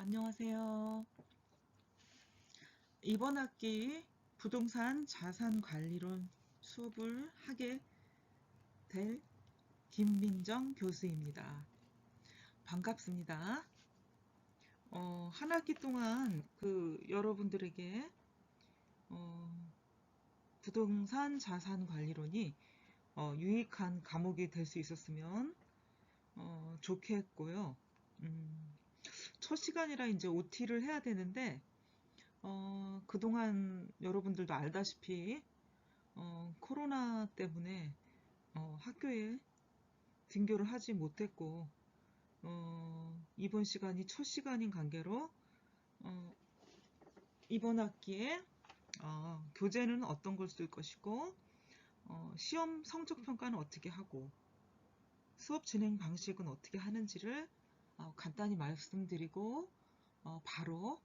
안녕하세요. 이번 학기 부동산 자산관리론 수업을 하게 될 김민정 교수입니다. 반갑습니다. 한 학기 동안 여러분들에게 부동산 자산관리론이 유익한 과목이 될 수 있었으면 좋겠고요. 첫 시간이라 이제 OT를 해야 되는데 그동안 여러분들도 알다시피 코로나 때문에 학교에 등교를 하지 못했고 이번 시간이 첫 시간인 관계로 이번 학기에 교재는 어떤 걸 쓸 것이고 시험 성적 평가는 어떻게 하고 수업 진행 방식은 어떻게 하는지를 간단히 말씀드리고 바로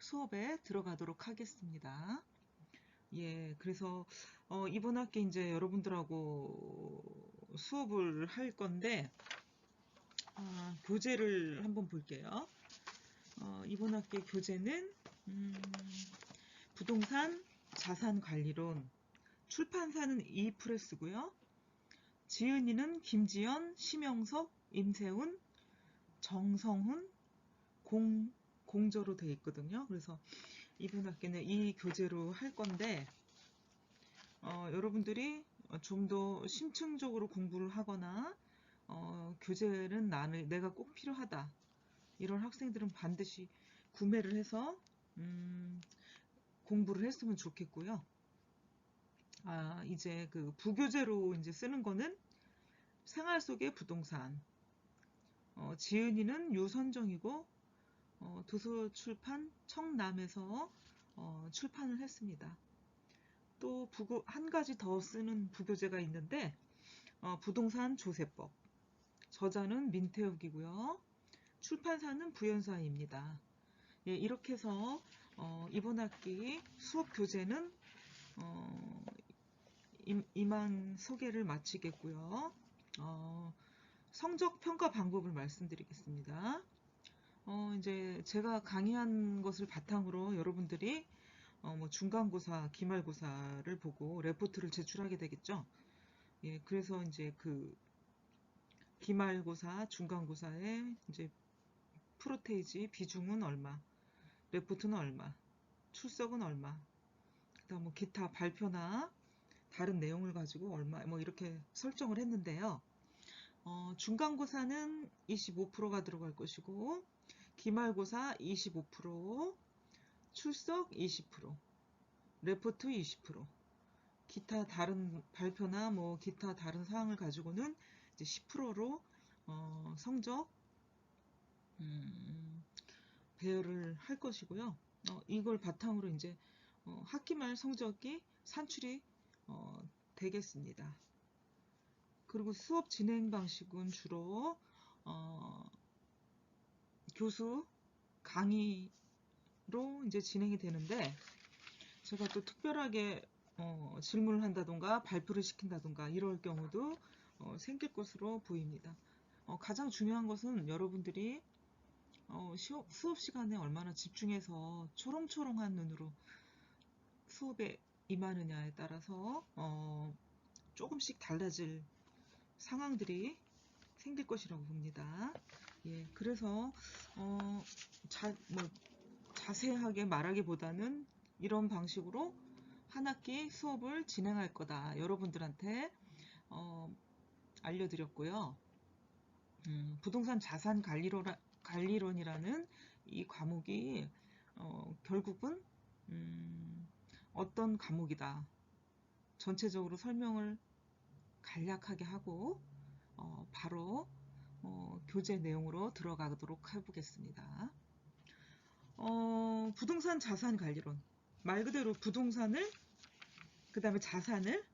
수업에 들어가도록 하겠습니다. 예, 그래서 이번 학기 이제 여러분들하고 수업을 할 건데 교재를 한번 볼게요. 이번 학기 교재는 부동산 자산관리론, 출판사는 이프레스고요. 지은이는 김지연, 심영석, 임세훈, 정성훈, 공저로 되어 있거든요. 그래서 이번 학기는 이 교재로 할 건데 여러분들이 좀 더 심층적으로 공부를 하거나 교재는 내가 꼭 필요하다 이런 학생들은 반드시 구매를 해서 공부를 했으면 좋겠고요. 이제 그 부교재로 이제 쓰는 거는 생활 속의 부동산, 지은이는 유선정이고 도서출판 청남에서 출판을 했습니다. 또 한 가지 더 쓰는 부교재가 있는데 부동산 조세법, 저자는 민태욱이고요. 출판사는 부연사입니다. 예, 이렇게 해서 이번 학기 수업 교재는 이만 소개를 마치겠고요. 성적 평가 방법을 말씀드리겠습니다. 이제 제가 강의한 것을 바탕으로 여러분들이 뭐 중간고사, 기말고사를 보고 레포트를 제출하게 되겠죠. 예, 그래서 이제 그 기말고사, 중간고사의 이제 프로테이지 비중은 얼마, 레포트는 얼마, 출석은 얼마, 그다음 뭐 기타 발표나 다른 내용을 가지고 얼마, 뭐 이렇게 설정을 했는데요. 중간고사는 25%가 들어갈 것이고, 기말고사 25%, 출석 20%, 레포트 20%, 기타 다른 발표나 뭐 기타 다른 사항을 가지고는 이제 10%로 성적 배열을 할 것이고요. 이걸 바탕으로 이제 학기 말 성적이 산출이 되겠습니다. 그리고 수업 진행 방식은 주로 교수 강의로 이제 진행이 되는데, 제가 또 특별하게 질문을 한다던가 발표를 시킨다던가 이럴 경우도 생길 것으로 보입니다. 가장 중요한 것은 여러분들이 수업 시간에 얼마나 집중해서 초롱초롱한 눈으로 수업에 임하느냐에 따라서 조금씩 달라질 상황들이 생길 것이라고 봅니다. 예, 그래서 자세하게 말하기보다는 이런 방식으로 한 학기 수업을 진행할 거다 여러분들한테 알려드렸고요. 부동산 자산 관리론이라는 이 과목이 결국은 어떤 과목이다 전체적으로 설명을 간략하게 하고 바로 교재 내용으로 들어가도록 해보겠습니다. 부동산 자산 관리론, 말 그대로 부동산을 그 다음에 자산을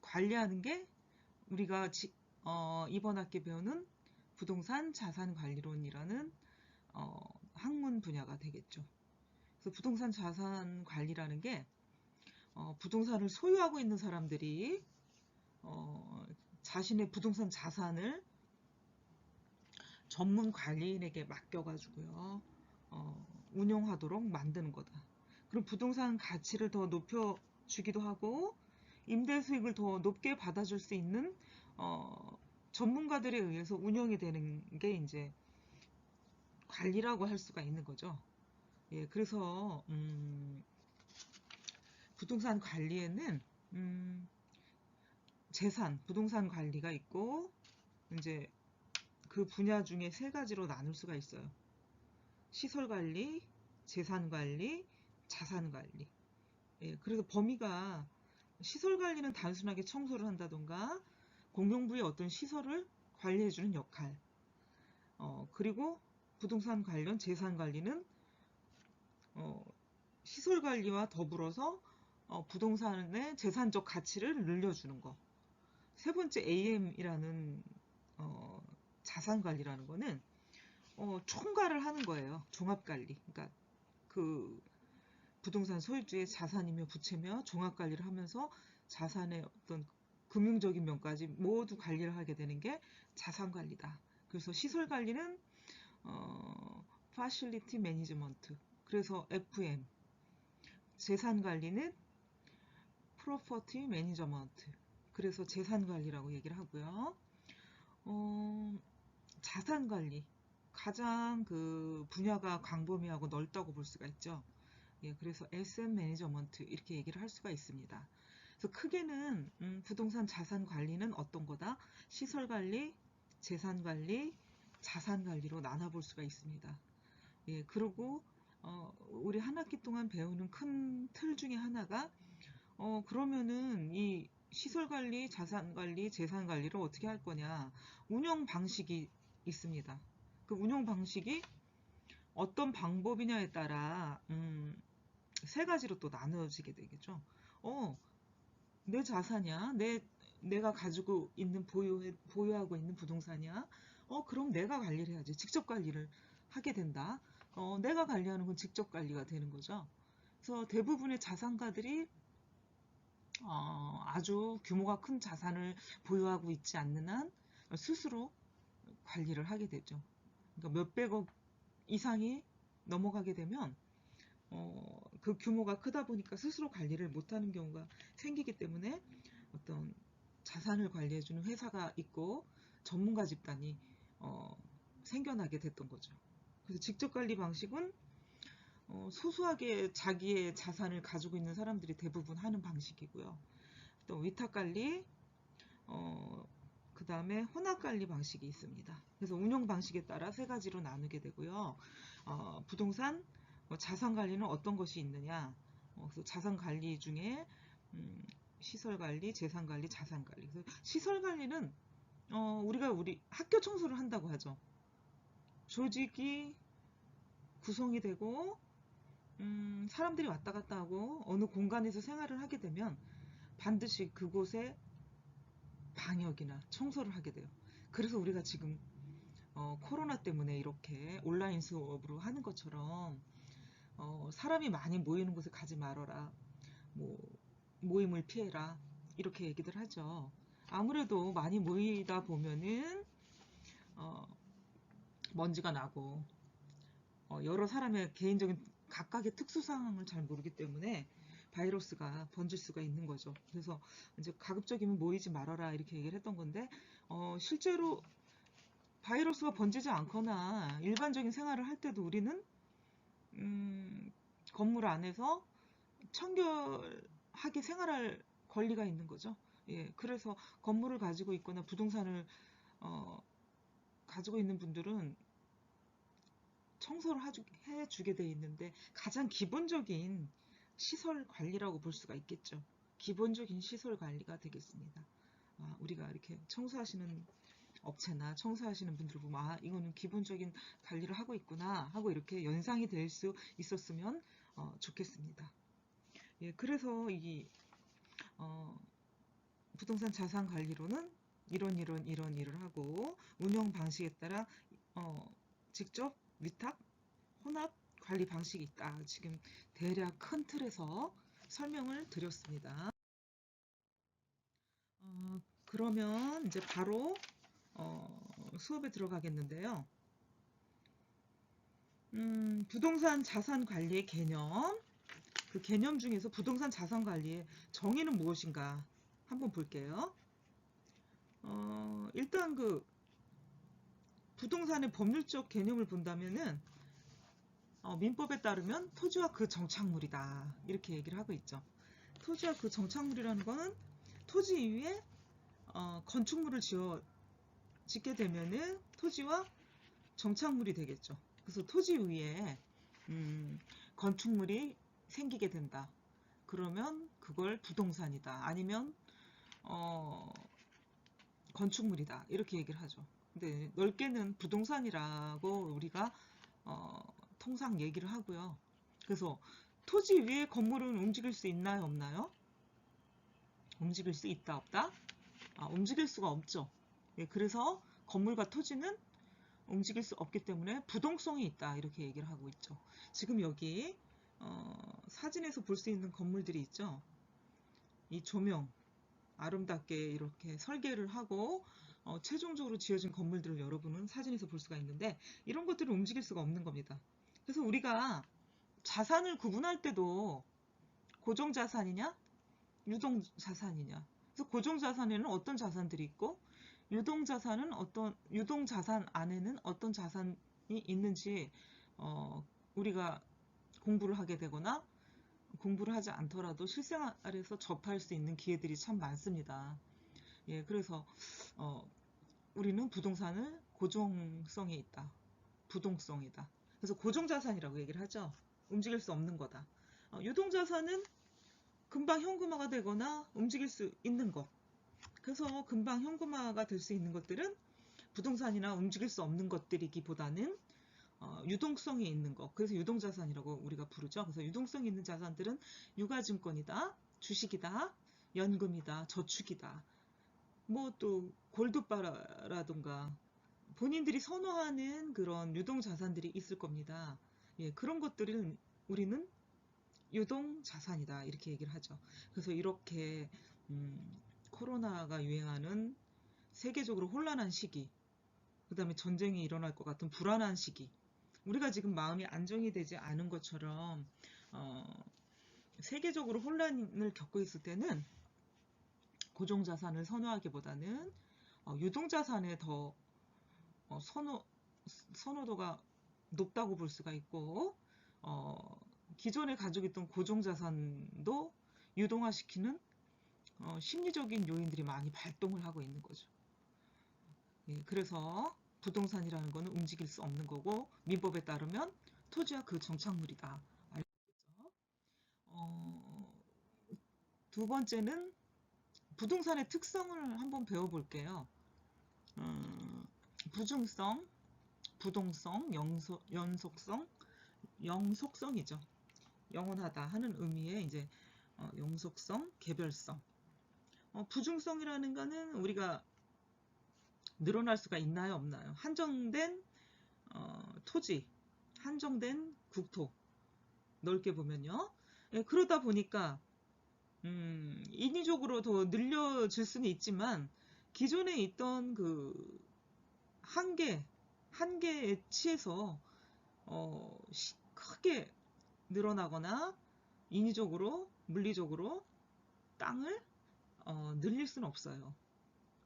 관리하는 게 우리가 이번 학기 배우는 부동산 자산 관리론이라는 학문 분야가 되겠죠. 그래서 부동산 자산 관리라는 게 부동산을 소유하고 있는 사람들이 자신의 부동산 자산을 전문 관리인에게 맡겨가지고요. 운영하도록 만드는 거다. 그럼 부동산 가치를 더 높여주기도 하고 임대 수익을 더 높게 받아줄 수 있는 전문가들에 의해서 운영이 되는 게 이제 관리라고 할 수가 있는 거죠. 예, 그래서 부동산 관리에는 부동산 관리가 있고 이제 그 분야 중에 세 가지로 나눌 수가 있어요. 시설 관리, 재산 관리, 자산 관리. 예, 그래서 범위가 시설 관리는 단순하게 청소를 한다던가 공용부의 어떤 시설을 관리해주는 역할. 그리고 부동산 관련 재산 관리는 시설 관리와 더불어서 부동산의 재산적 가치를 늘려주는 거. 세 번째 AM이라는 자산 관리라는 거는 총괄을 하는 거예요. 종합 관리. 그러니까 그 부동산 소유주의 자산이며 부채며 종합 관리를 하면서 자산의 어떤 금융적인 면까지 모두 관리를 하게 되는 게 자산 관리다. 그래서 시설 관리는 Facility Management. 그래서 FM. 재산 관리는 Property Management. 그래서 재산 관리라고 얘기를 하고요. 자산 관리. 가장 그 분야가 광범위하고 넓다고 볼 수가 있죠. 예, 그래서 SM 매니저먼트 이렇게 얘기를 할 수가 있습니다. 그래서 크게는 부동산 자산 관리는 어떤 거다? 시설 관리, 재산 관리, 자산 관리로 나눠볼 수가 있습니다. 예, 그리고 우리 한 학기 동안 배우는 큰 틀 중에 하나가 그러면은 이 시설 관리, 자산 관리, 재산 관리를 어떻게 할 거냐? 운영 방식이 있습니다. 그 운영 방식이 어떤 방법이냐에 따라 세 가지로 또 나누어지게 되겠죠. 내 자산이야. 내가 가지고 있는 보유하고 있는 부동산이야. 그럼 내가 관리를 해야지. 직접 관리를 하게 된다. 내가 관리하는 건 직접 관리가 되는 거죠. 그래서 대부분의 자산가들이 아주 규모가 큰 자산을 보유하고 있지 않는 한 스스로 관리를 하게 되죠. 그러니까 몇백억 이상이 넘어가게 되면 그 규모가 크다 보니까 스스로 관리를 못하는 경우가 생기기 때문에 어떤 자산을 관리해주는 회사가 있고 전문가 집단이 생겨나게 됐던 거죠. 그래서 직접 관리 방식은 소소하게 자기의 자산을 가지고 있는 사람들이 대부분 하는 방식이고요. 또 위탁 관리, 그 다음에 혼합 관리 방식이 있습니다. 그래서 운영 방식에 따라 세 가지로 나누게 되고요. 부동산 자산 관리는 어떤 것이 있느냐? 그래서 자산 관리 중에 시설 관리, 재산 관리, 자산 관리. 그래서 시설 관리는 우리가 우리 학교 청소를 한다고 하죠. 조직이 구성이 되고 사람들이 왔다 갔다 하고 어느 공간에서 생활을 하게 되면 반드시 그곳에 방역이나 청소를 하게 돼요. 그래서 우리가 지금 코로나 때문에 이렇게 온라인 수업으로 하는 것처럼 사람이 많이 모이는 곳에 가지 말아라. 뭐 모임을 피해라. 이렇게 얘기들 하죠. 아무래도 많이 모이다 보면은 먼지가 나고 여러 사람의 개인적인 각각의 특수 상황을 잘 모르기 때문에 바이러스가 번질 수가 있는 거죠. 그래서 이제 가급적이면 모이지 말아라 이렇게 얘기를 했던 건데 실제로 바이러스가 번지지 않거나 일반적인 생활을 할 때도 우리는 건물 안에서 청결하게 생활할 권리가 있는 거죠. 예, 그래서 건물을 가지고 있거나 부동산을 가지고 있는 분들은 청소를 해주게 돼 있는데 가장 기본적인 시설 관리라고 볼 수가 있겠죠. 기본적인 시설 관리가 되겠습니다. 우리가 이렇게 청소하시는 업체나 청소하시는 분들을 보면 이거는 기본적인 관리를 하고 있구나 하고 이렇게 연상이 될 수 있었으면 좋겠습니다. 예, 그래서 이 부동산 자산 관리로는 이런 일을 하고 운영 방식에 따라 직접 위탁, 혼합 관리 방식이 있다. 지금 대략 큰 틀에서 설명을 드렸습니다. 그러면 이제 바로 수업에 들어가겠는데요. 부동산 자산 관리의 개념, 그 개념 중에서 부동산 자산 관리의 정의는 무엇인가 한번 볼게요. 일단 그 부동산의 법률적 개념을 본다면은 민법에 따르면 토지와 그 정착물이다 이렇게 얘기를 하고 있죠. 토지와 그 정착물이라는 거는 토지 위에 건축물을 짓게 되면은 토지와 정착물이 되겠죠. 그래서 토지 위에 건축물이 생기게 된다. 그러면 그걸 부동산이다. 아니면 건축물이다. 이렇게 얘기를 하죠. 근데 넓게는 부동산이라고 우리가 통상 얘기를 하고요. 그래서 토지 위에 건물은 움직일 수 있나요? 없나요? 움직일 수 있다 없다? 움직일 수가 없죠. 예, 그래서 건물과 토지는 움직일 수 없기 때문에 부동성이 있다 이렇게 얘기를 하고 있죠. 지금 여기 사진에서 볼 수 있는 건물들이 있죠. 이 조명 아름답게 이렇게 설계를 하고 최종적으로 지어진 건물들을 여러분은 사진에서 볼 수가 있는데 이런 것들을 움직일 수가 없는 겁니다. 그래서 우리가 자산을 구분할 때도 고정자산이냐 유동자산이냐, 그래서 고정자산에는 어떤 자산들이 있고 유동자산 안에는 어떤 자산이 있는지 우리가 공부를 하게 되거나 공부를 하지 않더라도 실생활에서 접할 수 있는 기회들이 참 많습니다. 예, 그래서 우리는 부동산을 고정성에 있다. 부동성이다. 그래서 고정자산이라고 얘기를 하죠. 움직일 수 없는 거다. 유동자산은 금방 현금화가 되거나 움직일 수 있는 것. 그래서 금방 현금화가 될 수 있는 것들은 부동산이나 움직일 수 없는 것들이기보다는 유동성이 있는 것. 그래서 유동자산이라고 우리가 부르죠. 그래서 유동성이 있는 자산들은 유가증권이다, 주식이다, 연금이다, 저축이다. 뭐 또 골드바라든가 본인들이 선호하는 그런 유동자산들이 있을 겁니다. 예, 그런 것들은 우리는 유동자산이다 이렇게 얘기를 하죠. 그래서 이렇게 코로나가 유행하는 세계적으로 혼란한 시기, 그 다음에 전쟁이 일어날 것 같은 불안한 시기, 우리가 지금 마음이 안정이 되지 않은 것처럼 세계적으로 혼란을 겪고 있을 때는 고정자산을 선호하기보다는 유동자산에 더 선호도가 높다고 볼 수가 있고 기존에 가지고 있던 고정자산도 유동화시키는 심리적인 요인들이 많이 발동을 하고 있는 거죠. 예, 그래서 부동산이라는 것은 움직일 수 없는 거고 민법에 따르면 토지와 그 정착물이다. 알겠죠? 두 번째는 부동산의 특성을 한번 배워볼게요. 부중성, 부동성, 연속성, 영속성이죠. 영원하다 하는 의미의 이제 영속성, 개별성. 부중성이라는 거는 우리가 늘어날 수가 있나요, 없나요? 한정된 토지, 한정된 국토, 넓게 보면요. 예, 그러다 보니까 인위적으로 더 늘려질 수는 있지만 기존에 있던 그 한계에 치해서 크게 늘어나거나 인위적으로 물리적으로 땅을 늘릴 수는 없어요.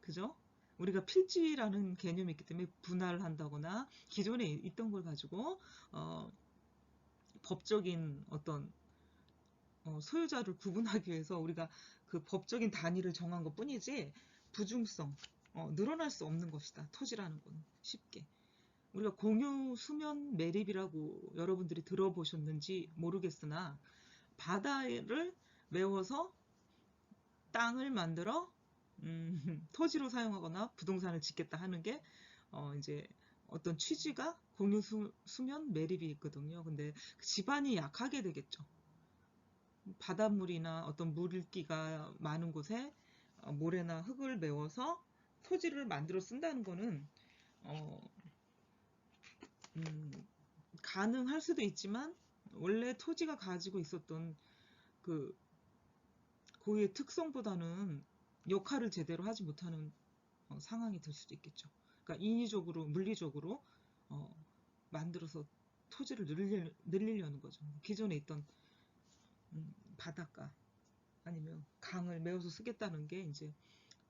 그죠? 우리가 필지라는 개념이 있기 때문에 분할을 한다거나 기존에 있던 걸 가지고 법적인 어떤 소유자를 구분하기 위해서 우리가 그 법적인 단위를 정한 것 뿐이지 부중성, 늘어날 수 없는 것이다. 토지라는 건 쉽게. 우리가 공유 수면 매립이라고 여러분들이 들어보셨는지 모르겠으나 바다를 메워서 땅을 만들어 토지로 사용하거나 부동산을 짓겠다 하는 게 이제 어떤 취지가 공유 수면 매립이 있거든요. 근데 집안이 약하게 되겠죠. 바닷물이나 어떤 물기가 많은 곳에 모래나 흙을 메워서 토지를 만들어 쓴다는 거는 어, 가능할 수도 있지만 원래 토지가 가지고 있었던 그 고유의 특성보다는 역할을 제대로 하지 못하는 상황이 될 수도 있겠죠. 그러니까 인위적으로 물리적으로 만들어서 토지를 늘리려는 거죠. 기존에 있던 바닷가 아니면 강을 메워서 쓰겠다는 게 이제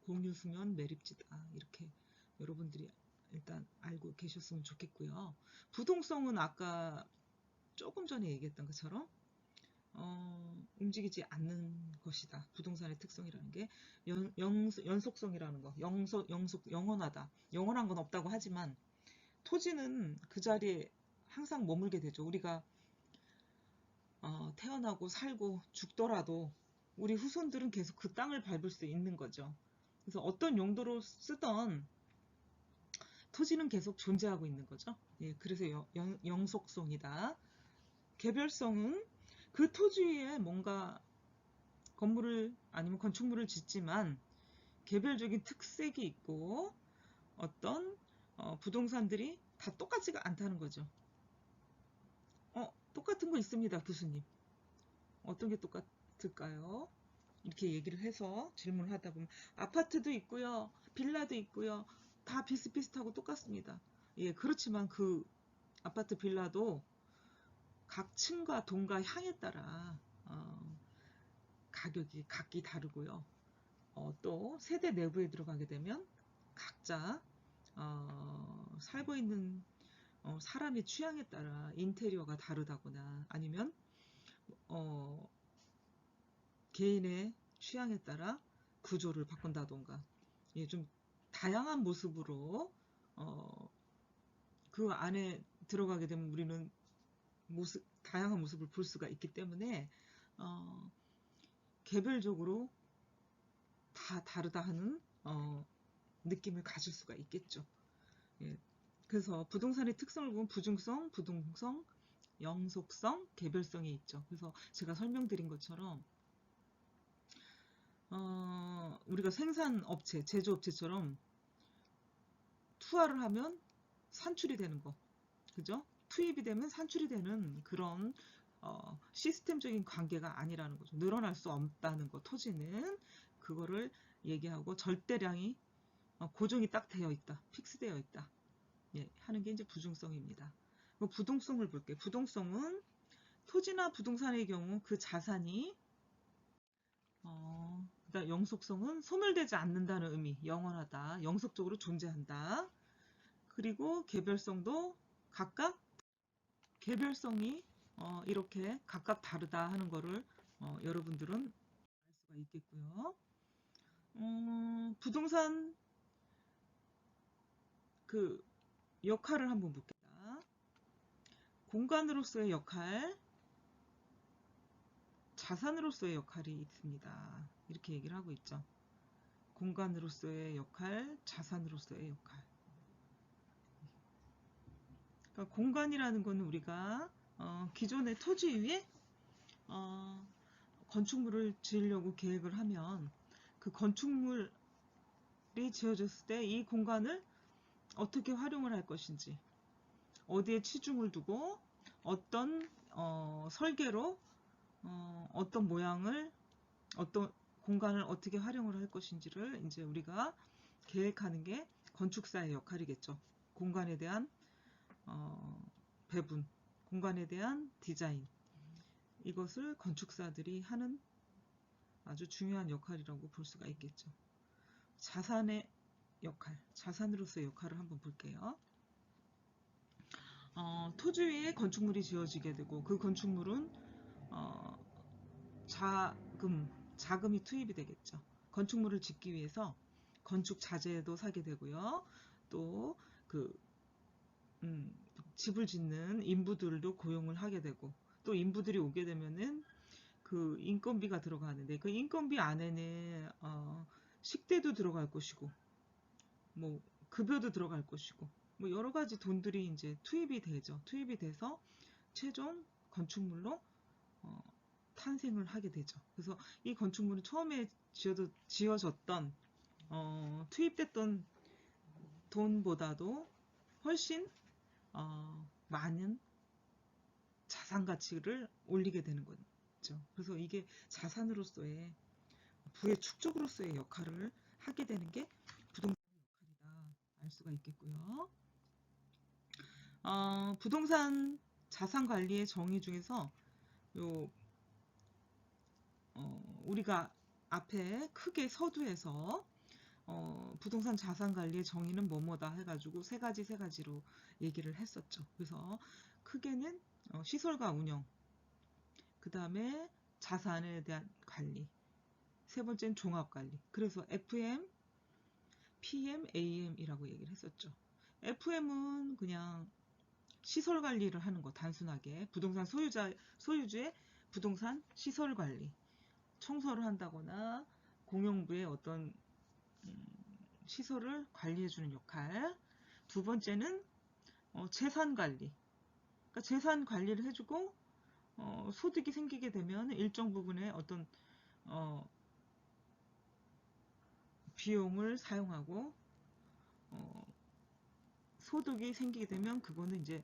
공유수면 매립지다. 이렇게 여러분들이 일단 알고 계셨으면 좋겠고요. 부동성은 아까 조금 전에 얘기했던 것처럼 움직이지 않는 것이다. 부동산의 특성이라는 게 연속성이라는 거, 영원하다. 영원한 건 없다고 하지만 토지는 그 자리에 항상 머물게 되죠. 우리가 태어나고 살고 죽더라도 우리 후손들은 계속 그 땅을 밟을 수 있는 거죠. 그래서 어떤 용도로 쓰던 토지는 계속 존재하고 있는 거죠. 예, 그래서 영속성이다. 개별성은 그 토지 위에 뭔가 건물을 아니면 건축물을 짓지만 개별적인 특색이 있고 어떤 부동산들이 다 똑같지가 않다는 거죠. 똑같은 거 있습니다, 교수님. 어떤 게 똑같을까요? 이렇게 얘기를 해서 질문을 하다 보면 아파트도 있고요, 빌라도 있고요, 다 비슷비슷하고 똑같습니다. 예, 그렇지만 그 아파트 빌라도 각 층과 동과 향에 따라 가격이 각기 다르고요. 또 세대 내부에 들어가게 되면 각자 살고 있는 사람의 취향에 따라 인테리어가 다르다거나 아니면 개인의 취향에 따라 구조를 바꾼다던가 예, 좀 다양한 모습으로 그 안에 들어가게 되면 우리는 다양한 모습을 볼 수가 있기 때문에 개별적으로 다 다르다 하는 느낌을 가질 수가 있겠죠. 예, 그래서 부동산의 특성을 보면 부중성, 부동성, 영속성, 개별성이 있죠. 그래서 제가 설명드린 것처럼 우리가 생산업체, 제조업체처럼 투하를 하면 산출이 되는 거, 그죠? 투입이 되면 산출이 되는 그런 시스템적인 관계가 아니라는 거죠. 늘어날 수 없다는 거. 토지는 그거를 얘기하고 절대량이 고정이 딱 되어 있다, 픽스되어 있다. 예, 하는 게 이제 부중성입니다. 부동성을 볼게요. 부동성은 토지나 부동산의 경우 그 자산이 그다음 영속성은 소멸되지 않는다는 의미, 영원하다, 영속적으로 존재한다. 그리고 개별성도 각각 개별성이 이렇게 각각 다르다 하는 거를 여러분들은 알 수가 있겠고요. 부동산 그 역할을 한번 볼게요. 공간으로서의 역할, 자산으로서의 역할이 있습니다. 이렇게 얘기를 하고 있죠. 공간으로서의 역할, 자산으로서의 역할. 그러니까 공간이라는 것은 우리가 기존의 토지 위에 건축물을 지으려고 계획을 하면 그 건축물이 지어졌을 때 이 공간을 어떻게 활용을 할 것인지, 어디에 치중을 두고 어떤 설계로 어떤 모양을, 어떤 공간을 어떻게 활용을 할 것인지를 이제 우리가 계획하는 게 건축사의 역할이겠죠. 공간에 대한 배분, 공간에 대한 디자인, 이것을 건축사들이 하는 아주 중요한 역할이라고 볼 수가 있겠죠. 자산의 역할, 자산으로서의 역할을 한번 볼게요. 토지 위에 건축물이 지어지게 되고 그 건축물은 자금이 투입이 되겠죠. 건축물을 짓기 위해서 건축 자재도 사게 되고요. 또 집을 짓는 인부들도 고용을 하게 되고, 또 인부들이 오게 되면은 그 인건비가 들어가는데 그 인건비 안에는 식대도 들어갈 것이고 뭐 급여도 들어갈 것이고 뭐 여러 가지 돈들이 이제 투입이 되죠. 투입이 돼서 최종 건축물로 탄생을 하게 되죠. 그래서 이 건축물은 처음에 지어졌던 투입됐던 돈보다도 훨씬 많은 자산 가치를 올리게 되는 거죠. 그래서 이게 자산으로서의 부의 축적으로서의 역할을 하게 되는 게 부동산의 역할이다 알 수가 있겠고요. 부동산 자산 관리의 정의 중에서 요 우리가 앞에 크게 서두에서 부동산 자산 관리의 정의는 뭐뭐다 해가지고 세 가지로 얘기를 했었죠. 그래서 크게는 시설과 운영, 그 다음에 자산에 대한 관리, 세 번째는 종합 관리. 그래서 FM, PM, AM이라고 얘기를 했었죠. FM은 그냥 시설 관리를 하는 거, 단순하게 부동산 소유주의 부동산 시설 관리, 청소를 한다거나 공용부의 어떤 시설을 관리해주는 역할. 두 번째는 재산 관리. 그러니까 재산 관리를 해주고 소득이 생기게 되면 일정 부분의 어떤 비용을 사용하고 소득이 생기게 되면 그거는 이제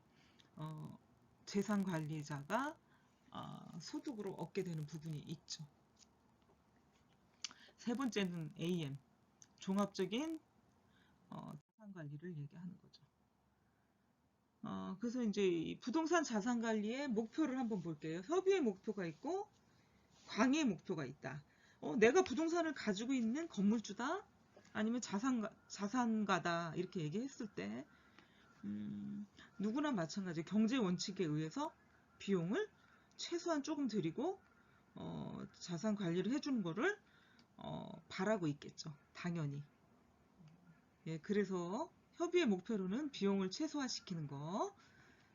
재산 관리자가 소득으로 얻게 되는 부분이 있죠. 세 번째는 AM, 종합적인 자산 관리를 얘기하는 거죠. 그래서 이제 이 부동산 자산 관리의 목표를 한번 볼게요. 협의의 목표가 있고 광의의 목표가 있다. 내가 부동산을 가지고 있는 건물주다, 아니면 자산가다 이렇게 얘기했을 때 누구나 마찬가지 경제 원칙에 의해서 비용을 최소한 조금 들이고 자산 관리를 해주는 거를 바라고 있겠죠. 당연히. 예, 그래서 협의의 목표로는 비용을 최소화시키는 거.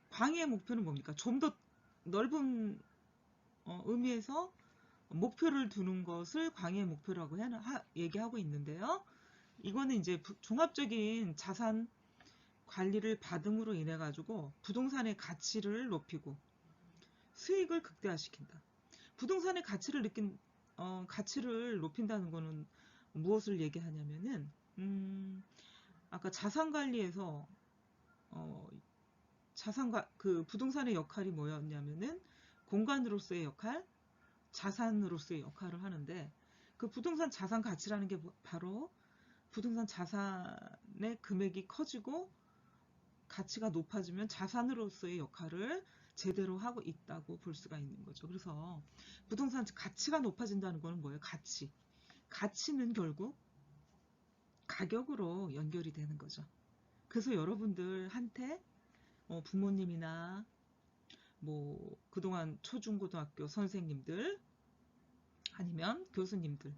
광의의 목표는 뭡니까? 좀 더 넓은 의미에서 목표를 두는 것을 광의의 목표라고 얘기하고 있는데요. 이거는 이제 종합적인 자산 관리를 받음으로 인해 가지고 부동산의 가치를 높이고 수익을 극대화시킨다. 부동산의 가치를 높인다는 거는 무엇을 얘기하냐면은 아까 자산 관리에서 그 부동산의 역할이 뭐였냐면은 공간으로서의 역할, 자산으로서의 역할을 하는데, 그 부동산 자산 가치라는 게 바로 부동산 자산의 금액이 커지고 가치가 높아지면 자산으로서의 역할을 제대로 하고 있다고 볼 수가 있는 거죠. 그래서 부동산 가치가 높아진다는 거는 뭐예요? 가치는 결국 가격으로 연결이 되는 거죠. 그래서 여러분들한테 부모님이나 뭐 그동안 초중고등학교 선생님들 아니면 교수님들이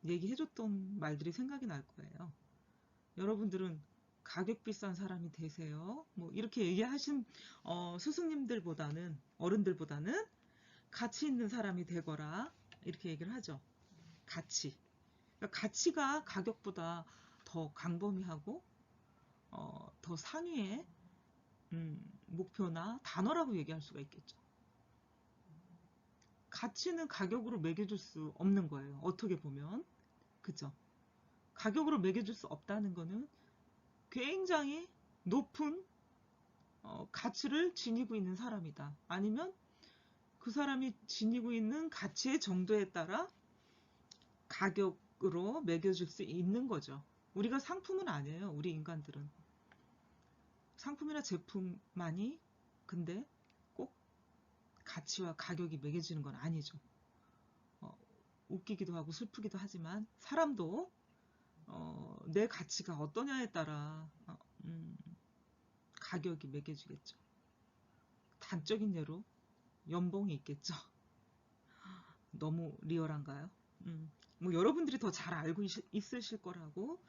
얘기해줬던 말들이 생각이 날 거예요. 여러분들은 가격 비싼 사람이 되세요. 뭐 이렇게 얘기하신 스승님들보다는, 어른들보다는 가치 있는 사람이 되거라 이렇게 얘기를 하죠. 가치. 그러니까 가치가 가격보다 더 광범위하고 더 상위의 목표나 단어라고 얘기할 수가 있겠죠. 가치는 가격으로 매겨줄 수 없는 거예요. 어떻게 보면. 그죠? 가격으로 매겨줄 수 없다는 거는 굉장히 높은 가치를 지니고 있는 사람이다. 아니면 그 사람이 지니고 있는 가치의 정도에 따라 가격으로 매겨줄 수 있는 거죠. 우리가 상품은 아니에요. 우리 인간들은. 상품이나 제품만이 근데 꼭 가치와 가격이 매겨지는 건 아니죠. 웃기기도 하고 슬프기도 하지만 사람도 내 가치가 어떠냐에 따라 가격이 매겨지겠죠. 단적인 예로 연봉이 있겠죠. 너무 리얼한가요? 뭐 여러분들이 더 잘 알고 있으실 거라고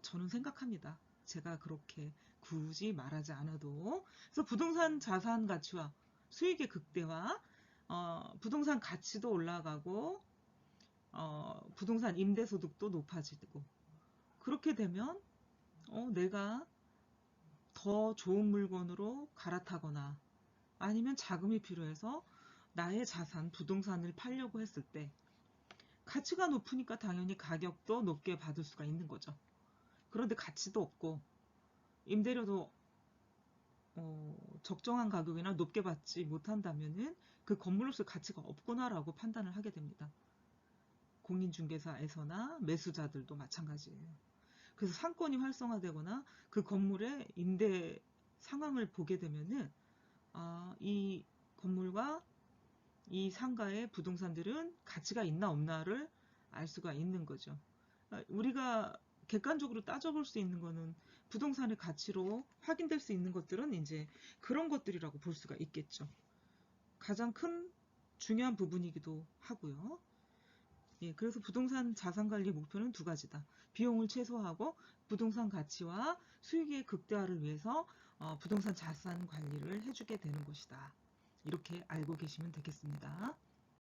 저는 생각합니다. 제가 그렇게 굳이 말하지 않아도. 그래서 부동산 자산 가치와 수익의 극대화, 부동산 가치도 올라가고 부동산 임대소득도 높아지고, 그렇게 되면 내가 더 좋은 물건으로 갈아타거나 아니면 자금이 필요해서 나의 자산, 부동산을 팔려고 했을 때 가치가 높으니까 당연히 가격도 높게 받을 수가 있는 거죠. 그런데 가치도 없고 임대료도 적정한 가격이나 높게 받지 못한다면은 그 건물로서 가치가 없구나라고 판단을 하게 됩니다. 공인중개사에서나 매수자들도 마찬가지예요. 그래서 상권이 활성화되거나 그 건물의 임대 상황을 보게 되면은 이 건물과 이 상가의 부동산들은 가치가 있나 없나를 알 수가 있는 거죠. 우리가 객관적으로 따져볼 수 있는 거는 부동산의 가치로 확인될 수 있는 것들은 이제 그런 것들이라고 볼 수가 있겠죠. 가장 큰 중요한 부분이기도 하고요. 예, 그래서 부동산 자산 관리 목표는 두 가지다. 비용을 최소화하고 부동산 가치와 수익의 극대화를 위해서 부동산 자산 관리를 해주게 되는 것이다. 이렇게 알고 계시면 되겠습니다.